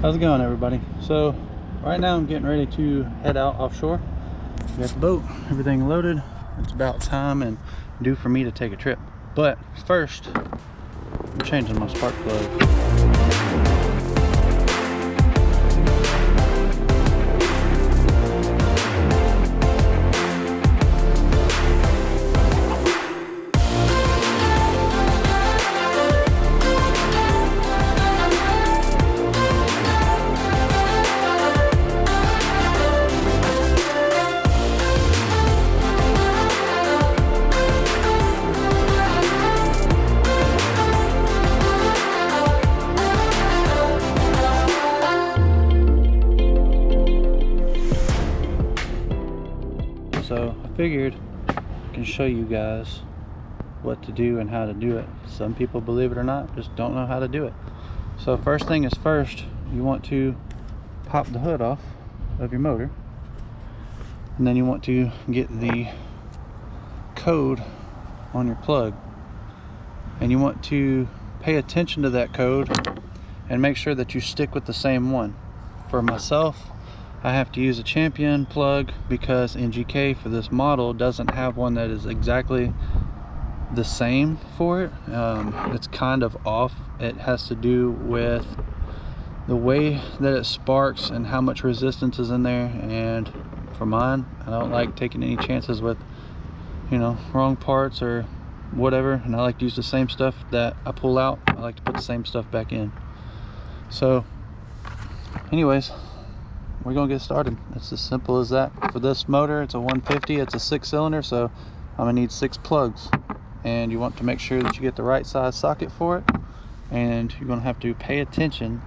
How's it going, everybody? So right now I'm getting ready to head out offshore. We got the boat, everything loaded. It's about time and due for me to take a trip. But first, I'm changing my spark plug. So I figured I can show you guys what to do and how to do it. Some people, believe it or not, just don't know how to do it. So first thing is first, you want to pop the hood off of your motor, and then you want to get the code on your plug, and you want to pay attention to that code and make sure that you stick with the same one. For myself, I have to use a Champion plug because NGK for this model doesn't have one that is exactly the same for it. It's kind of off. It has to do with the way that it sparks and how much resistance is in there, and for mine, I don't like taking any chances with, you know, wrong parts or whatever, and I like to use the same stuff that I pull out. I like to put the same stuff back in. So anyways, we're gonna get started. It's as simple as that. For this motor, it's a 150, it's a 6-cylinder, so I'm gonna need 6 plugs, and you want to make sure that you get the right size socket for it, and you're gonna have to pay attention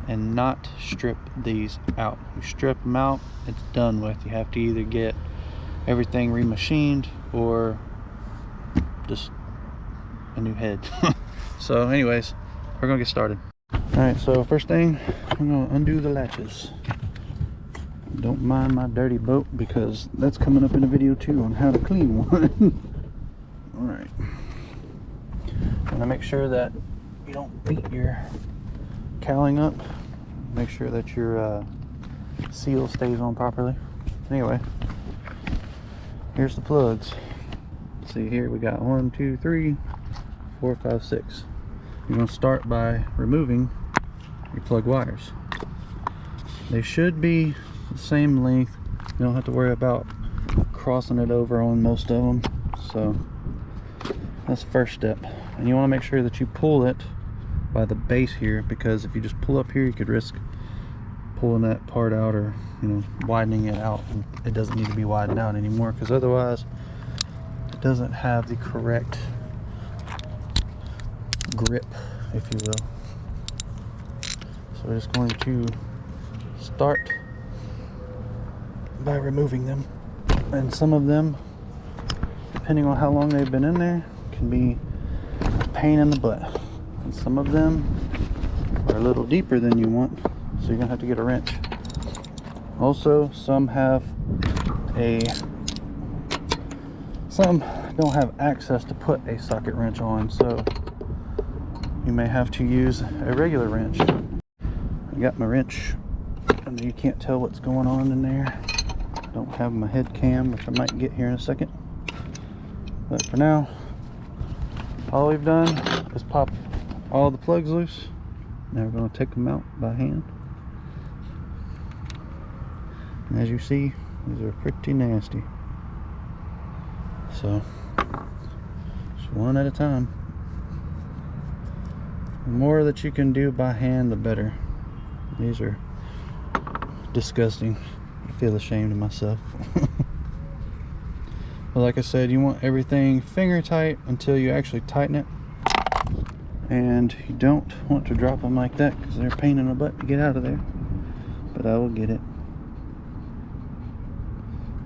and not strip these out. You strip them out, it's done with. You have to either get everything remachined or just a new head. So anyways, we're gonna get started. All right, so first thing, I'm gonna undo the latches. Don't mind my dirty boat, because that's coming up in a video too on how to clean one. All right, I'm gonna make sure that you don't beat your cowling up. Make sure that your seal stays on properly. Anyway, here's the plugs. See here, we got 1, 2, 3, 4, 5, 6. You're gonna start by removing your plug wires. They should be the same length. You don't have to worry about crossing it over on most of them. So that's the first step. And you want to make sure that you pull it by the base here, because if you just pull up here, you could risk pulling that part out, or, you know, widening it out. And it doesn't need to be widened out anymore, because otherwise it doesn't have the correct grip, if you will. So we're just going to start by removing them, and some of them, depending on how long they've been in there, can be a pain in the butt, and some of them are a little deeper than you want, so you're gonna have to get a wrench. Also, some don't have access to put a socket wrench on, so you may have to use a regular wrench. I got my wrench, and you can't tell what's going on in there. I don't have my head cam, which I might get here in a second. But for now, all we've done is pop all the plugs loose. Now we're going to take them out by hand. And as you see, these are pretty nasty. So, just one at a time. The more that you can do by hand, the better. These are disgusting. I feel ashamed of myself. But like I said, you want everything finger tight until you actually tighten it, and you don't want to drop them like that, because they're a pain in the butt to get out of there. But I will get it.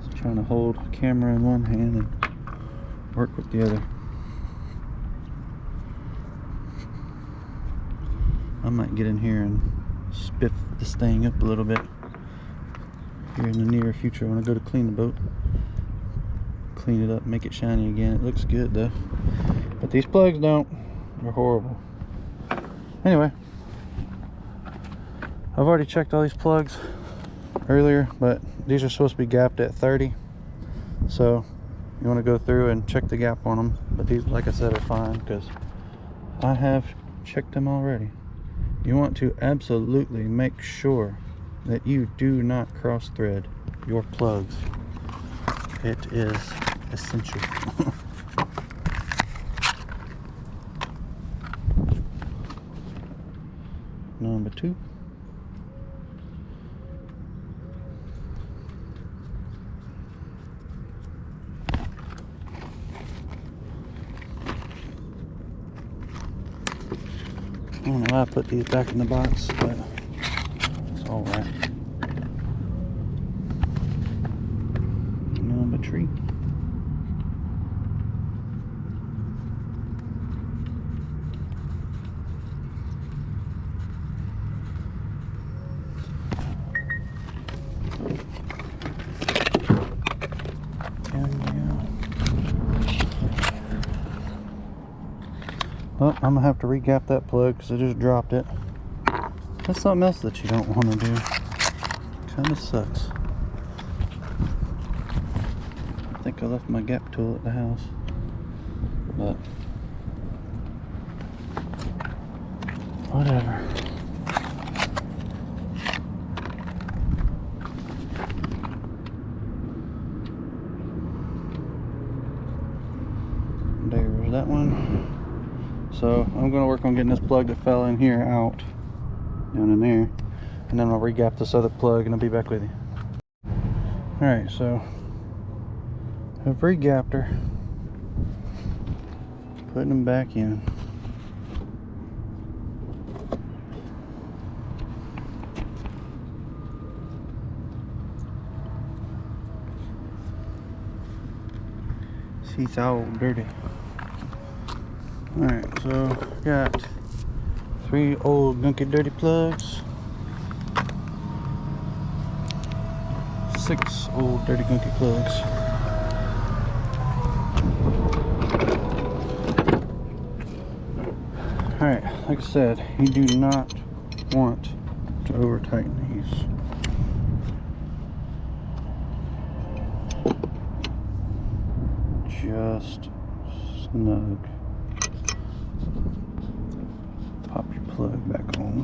Just trying to hold the camera in one hand and work with the other. I might get in here and spiff this thing up a little bit here in the near future when I go to clean the boat. Clean it up, make it shiny again. It looks good though, but these plugs don't. They're horrible. Anyway, I've already checked all these plugs earlier, but these are supposed to be gapped at 30. So you want to go through and check the gap on them. But these, like I said, are fine because I have checked them already. You want to absolutely make sure that you do not cross thread your plugs. It is essential. Number 2. I don't know why I put these back in the box, but it's all right. Number 3. Well, I'm gonna have to re-gap that plug because I just dropped it. That's something else that you don't want to do. Kind of sucks. I think I left my gap tool at the house, but whatever. There's that one. So I'm going to work on getting this plug that fell in here out, down in there, and then I'll re-gap this other plug and I'll be back with you. Alright, so I've re-gapped her, putting them back in. She's all dirty. Alright, so got 3 old gunky dirty plugs, 6 old dirty gunky plugs. Alright, like I said, you do not want to over tighten these. Just snug. Pop your plug back on.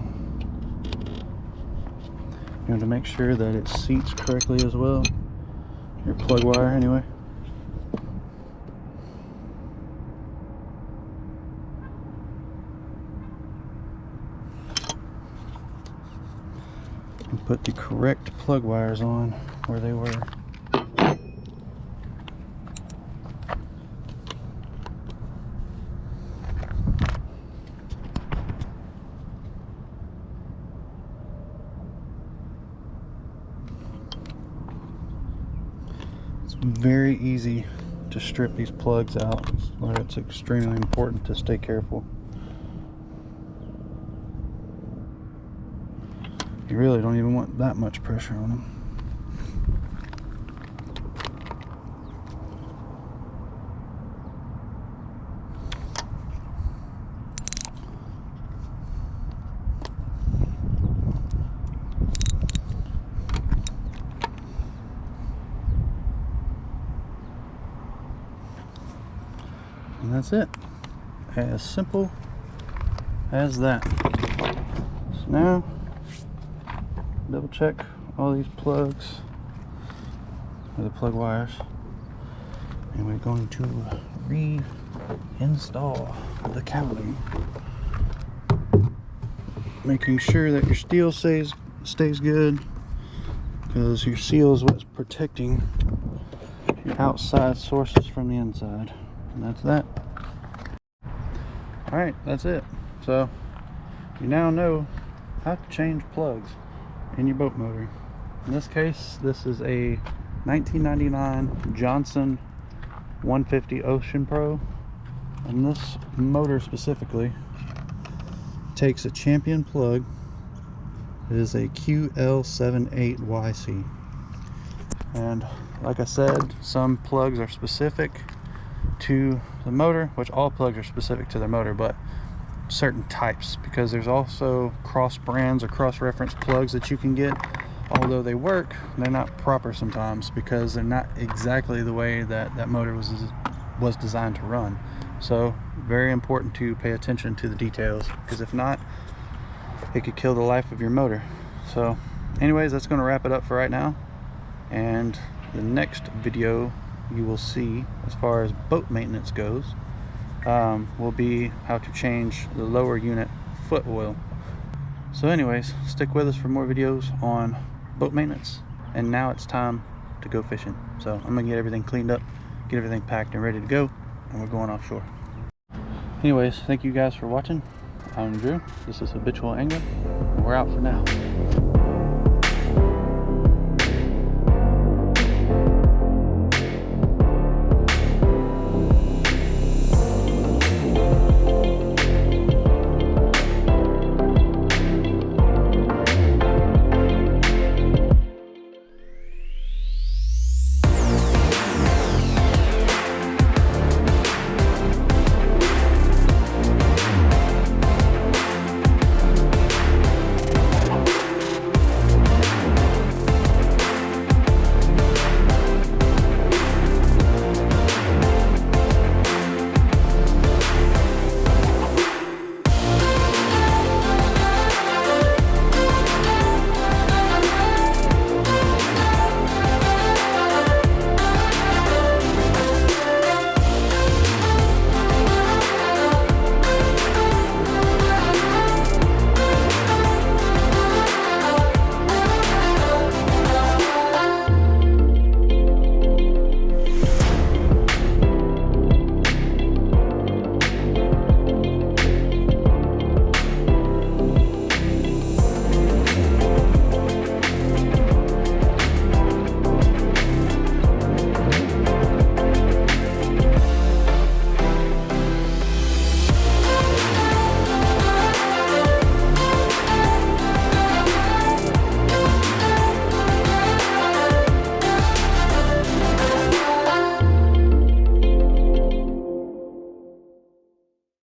You have to make sure that it seats correctly as well. Your plug wire, anyway. And put the correct plug wires on where they were. Very easy to strip these plugs out, so it's extremely important to stay careful. You really don't even want that much pressure on them. And that's it. As simple as that. So now, double check all these plugs, or the plug wires, and we're going to reinstall the cowling. Making sure that your steel stays good, because your seal is what's protecting your outside sources from the inside. And that's that. Alright, that's it. So you now know how to change plugs in your boat motor. In this case, this is a 1999 Johnson 150 Ocean Pro, and this motor specifically takes a Champion plug. It is a QL78YC, and like I said, some plugs are specific to the motor, which all plugs are specific to their motor, but certain types, because there's also cross brands or cross reference plugs that you can get. Although they work, they're not proper sometimes because they're not exactly the way that that motor was designed to run. So very important to pay attention to the details, because if not, it could kill the life of your motor. So anyways, that's going to wrap it up for right now, and the next video you will see as far as boat maintenance goes will be how to change the lower unit foot oil. So anyways, stick with us for more videos on boat maintenance, and now it's time to go fishing. So I'm gonna get everything cleaned up, get everything packed and ready to go, and we're going offshore. Anyways, thank you guys for watching. I'm Drew, this is Habitual Angler, and we're out for now.